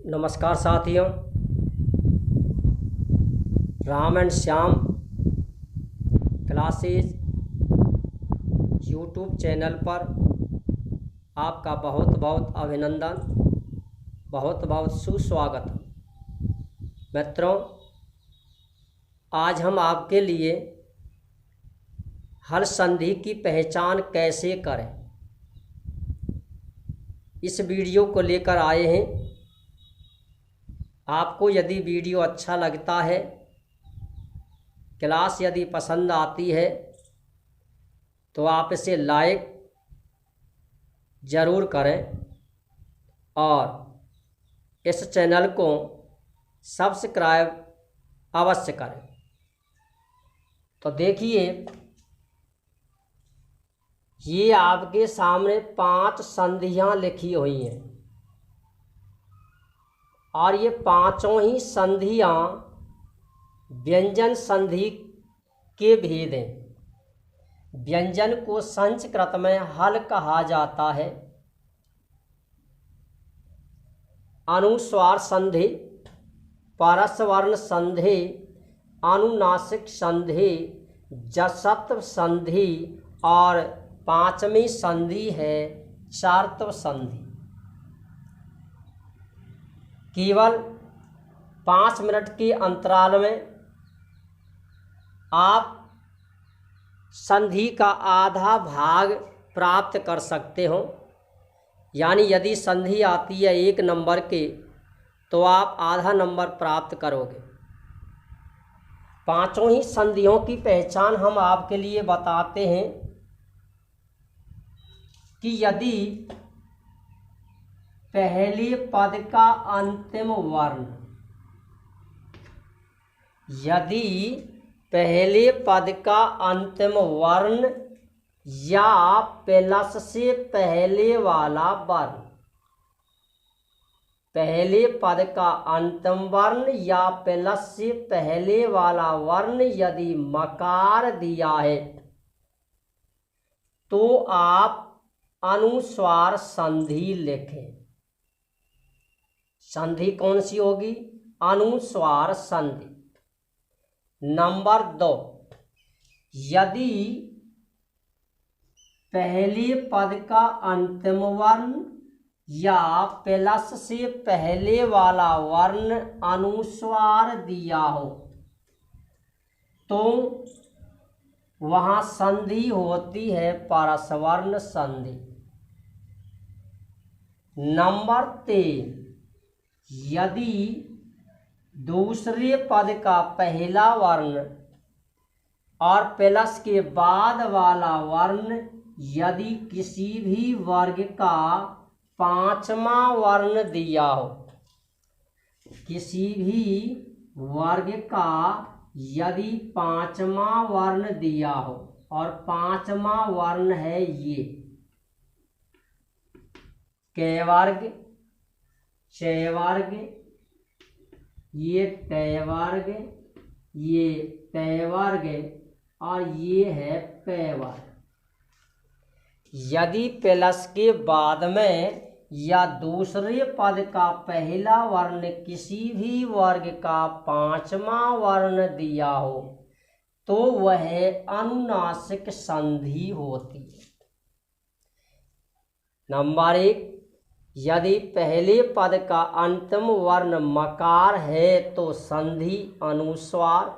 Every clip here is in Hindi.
नमस्कार साथियों, Ram and Shyam classes YouTube channel पर आपका बहुत बहुत अभिनंदन, बहुत बहुत सुस्वागत। मित्रों, आज हम आपके लिए हर संधि की पहचान कैसे करें इस वीडियो को लेकर आए हैं। आपको यदि वीडियो अच्छा लगता है, क्लास यदि पसंद आती है, तो आप इसे लाइक ज़रूर करें और इस चैनल को सब्सक्राइब अवश्य करें। तो देखिए, ये आपके सामने 5 संधियां लिखी हुई हैं और ये पांचों ही संधियां व्यंजन संधि के भेद हैं। व्यंजन को संस्कृत में हल कहा जाता है। अनुस्वार संधि, परस्वर्ण संधि, अनुनासिक संधि, जसत्व संधि और 5वीं संधि है चार्त्व संधि। केवल 5 मिनट के अंतराल में आप संधि का आधा भाग प्राप्त कर सकते हो। यानी यदि संधि आती है 1 नंबर के, तो आप आधा नंबर प्राप्त करोगे। पांचों ही संधियों की पहचान हम आपके लिए बताते हैं कि यदि पहले पद का अंतिम वर्ण, यदि पहले पद का अंतिम वर्ण या प्लस से पहले वाला वर्ण, पहले पद का अंतिम वर्ण या प्लस से पहले वाला वर्ण यदि मकार दिया है, तो आप अनुस्वार संधि लिखें। संधि कौन सी होगी? अनुस्वार संधि। नंबर 2, यदि पहले पद का अंतिम वर्ण या प्लस से पहले वाला वर्ण अनुस्वार दिया हो, तो वहां संधि होती है परस्वर्ण संधि। नंबर 3, यदि दूसरे पद का पहला वर्ण और प्लस के बाद वाला वर्ण यदि किसी भी वर्ग का 5वां वर्ण दिया हो, किसी भी वर्ग का यदि 5वां वर्ण दिया हो और 5वां वर्ण है ये कै वर्ग, क्षय वर्ग, ये तय वर्ग, ये तय वर्ग और ये है पै वर्ग। यदि प्लस के बाद में या दूसरे पद का पहला वर्ण किसी भी वर्ग का 5वां वर्ण दिया हो, तो वह अनुनासिक संधि होती है। नंबर 1, यदि पहले पद का अंतिम वर्ण मकार है तो संधि अनुस्वार।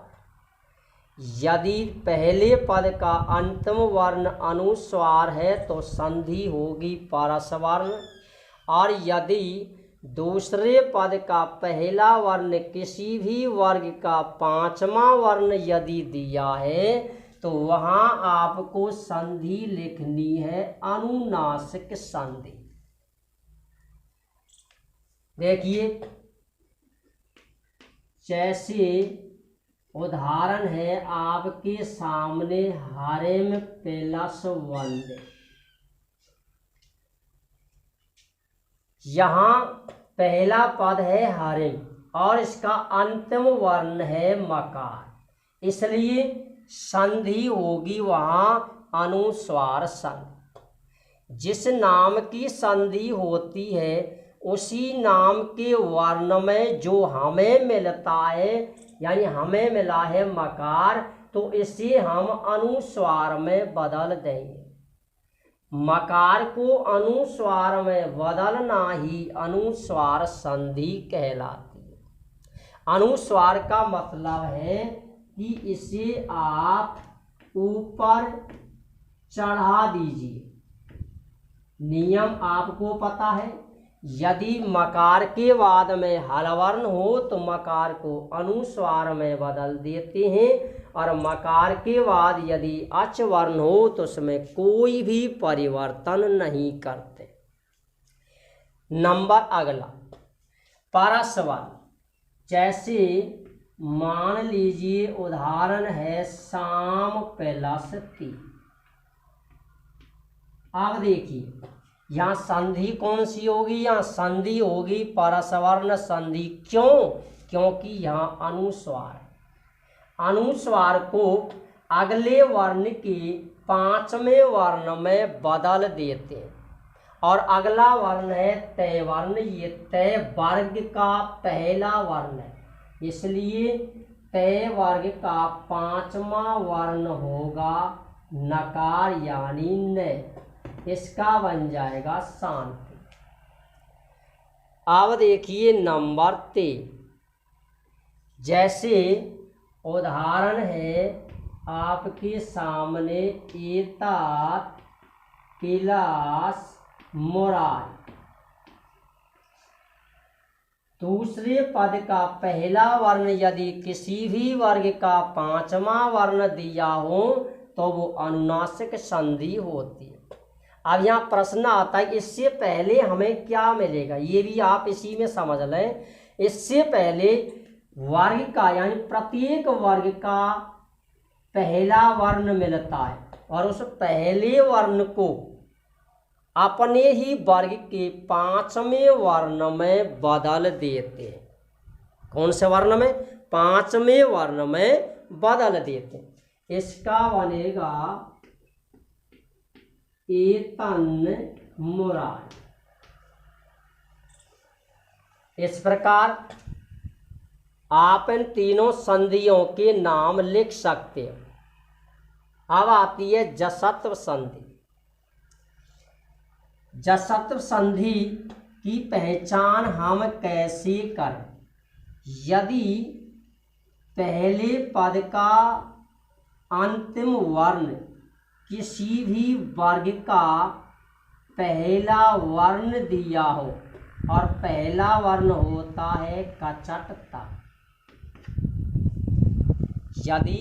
यदि पहले पद का अंतिम वर्ण अनुस्वार है तो संधि होगी परस्वर्ण। और यदि दूसरे पद का पहला वर्ण किसी भी वर्ग का 5वां वर्ण यदि दिया है, तो वहां आपको संधि लिखनी है अनुनासिक संधि। देखिए, जैसे उदाहरण है आपके सामने हरेम प्लस वंदे। यहाँ पहला पद है हरेम और इसका अंतिम वर्ण है मकार, इसलिए संधि होगी वहां अनुस्वार संधि। जिस नाम की संधि होती है उसी नाम के वर्ण में जो हमें मिलता है, यानी हमें मिला है मकार, तो इसे हम अनुस्वार में बदल देंगे। मकार को अनुस्वार में बदलना ही अनुस्वार संधि कहलाती है। अनुस्वार का मतलब है कि इसे आप ऊपर चढ़ा दीजिए। नियम आपको पता है, यदि मकार के बाद में हल वर्ण हो तो मकार को अनुस्वार में बदल देते हैं, और मकार के बाद यदि अच वर्ण हो तो उसमें कोई भी परिवर्तन नहीं करते। नंबर अगला परस वर्ण। जैसे मान लीजिए उदाहरण है शाम प्लस ती। अब देखिए यहाँ संधि कौन सी होगी, यहाँ संधि होगी परसवर्ण संधि। क्यों? क्योंकि यहाँ अनुस्वार है। अनुस्वार को अगले वर्ण के पांचवें वर्ण में बदल देते हैं, और अगला वर्ण है तय वर्ण। ये तय वर्ग का पहला वर्ण है, इसलिए तय वर्ग का पांचवा वर्ण होगा नकार यानी न। इसका बन जाएगा शांति। अब देखिए नंबर 3। जैसे उदाहरण है आपके सामने एतात पिलास मोराल। दूसरे पद का पहला वर्ण यदि किसी भी वर्ग का पांचवा वर्ण दिया हो तो वो अनुनासिक संधि होती है। अब यहाँ प्रश्न आता है इससे पहले हमें क्या मिलेगा, ये भी आप इसी में समझ लें। इससे पहले वर्ग का यानी प्रत्येक वर्ग का पहला वर्ण मिलता है, और उस पहले वर्ण को अपने ही वर्ग के पांचवें वर्ण में बदल देते हैं। कौन से वर्ण में? पांचवें वर्ण में बदल देते हैं। इसका बनेगा एतन मुराद। इस प्रकार आप इन तीनों संधियों के नाम लिख सकते हैं। अब आती है जसत्व संधि। जसत्व संधि की पहचान हम कैसे करें? यदि पहले पद का अंतिम वर्ण किसी भी वर्ग का पहला वर्ण दिया हो, और पहला वर्ण होता है कचटता। यदि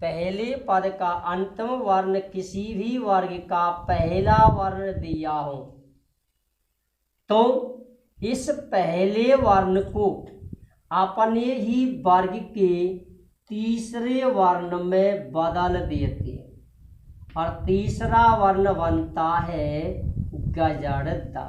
पहले पद का अंतिम वर्ण किसी भी वर्ग का पहला वर्ण दिया हो तो इस पहले वर्ण को अपने ही वर्ग के तीसरे वर्ण में बदल देते हैं, और तीसरा वर्ण बनता है गजड़ता।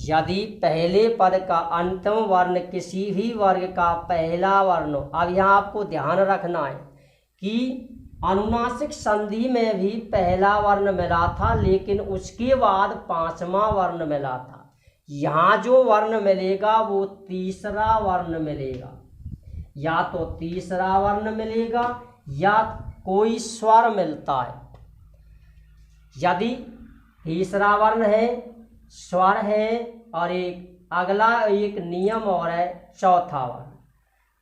यदि पहले पद का अंतिम वर्ण किसी भी वर्ग का पहला वर्ण हो। अब यहाँ आपको ध्यान रखना है कि अनुनासिक संधि में भी पहला वर्ण मिला था, लेकिन उसके बाद पांचवा वर्ण मिला था। यहाँ जो वर्ण मिलेगा वो तीसरा वर्ण मिलेगा, या तो तीसरा वर्ण मिलेगा या कोई स्वर मिलता है। यदि तीसरा वर्ण है, स्वर है, और एक अगला एक नियम और है चौथा वर्ण,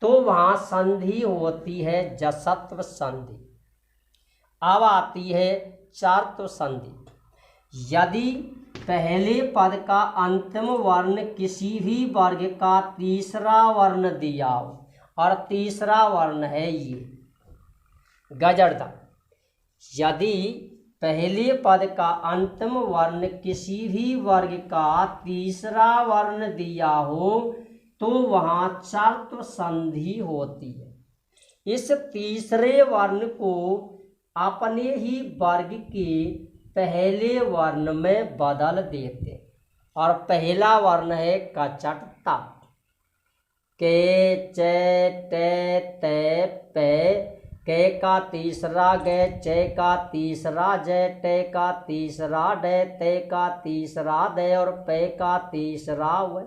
तो वहाँ संधि होती है जसत्व संधि। अब आती है चार्त्व संधि। यदि पहले पद का अंतिम वर्ण किसी भी वर्ग का तीसरा वर्ण दिया हो, और तीसरा वर्ण है ये गजड़ता। यदि पहले पद का अंतिम वर्ण किसी भी वर्ग का तीसरा वर्ण दिया हो तो वहाँ चार्त्व संधि होती है। इस तीसरे वर्ण को अपने ही वर्ग के पहले वर्ण में बदल देते, और पहला वर्ण है कचटता। के चे ते ते पे कै का तीसरा ग, च का तीसरा ज, ट का तीसरा ड, त का तीसरा द और प का तीसरा व।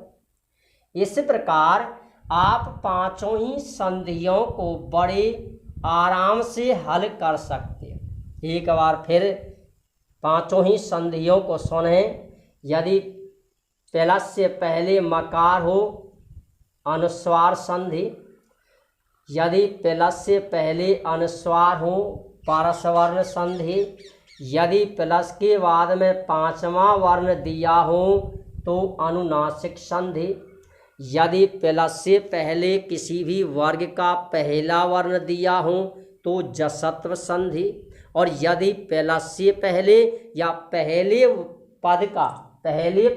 इस प्रकार आप पांचों ही संधियों को बड़े आराम से हल कर सकते हैं। एक बार फिर पांचों ही संधियों को सुने। यदि प्लस से पहले मकार हो अनुस्वार संधि, यदि प्लस से पहले अनुस्वार हो परस्वर्ण संधि, यदि प्लस के बाद में पांचवा वर्ण दिया हो तो अनुनासिक संधि, यदि प्लस से पहले किसी भी वर्ग का पहला वर्ण दिया हो तो जसत्व संधि, और यदि प्लस से पहले या पहले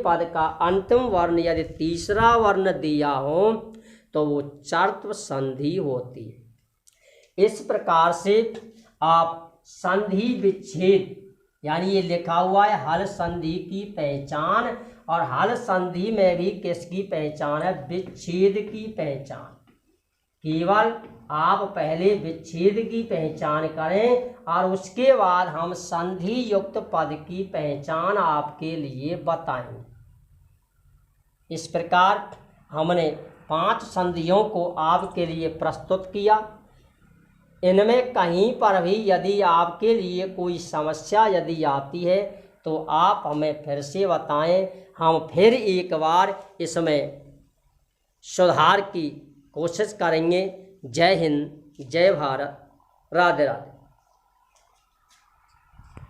पद का अंतिम वर्ण यदि तीसरा वर्ण दिया हो तो वो चर्त्व संधि होती है। इस प्रकार से आप संधि विच्छेद, यानी ये लिखा हुआ है हल संधि की पहचान, और हल संधि में भी किसकी पहचान है? विच्छेद की पहचान। केवल आप पहले विच्छेद की पहचान करें और उसके बाद हम संधि युक्त पद की पहचान आपके लिए बताएं। इस प्रकार हमने 5 संधियों को आपके लिए प्रस्तुत किया। इनमें कहीं पर भी यदि आपके लिए कोई समस्या यदि आती है तो आप हमें फिर से बताएं, हम फिर एक बार इसमें सुधार की कोशिश करेंगे। जय हिंद, जय भारत, राधे राधे।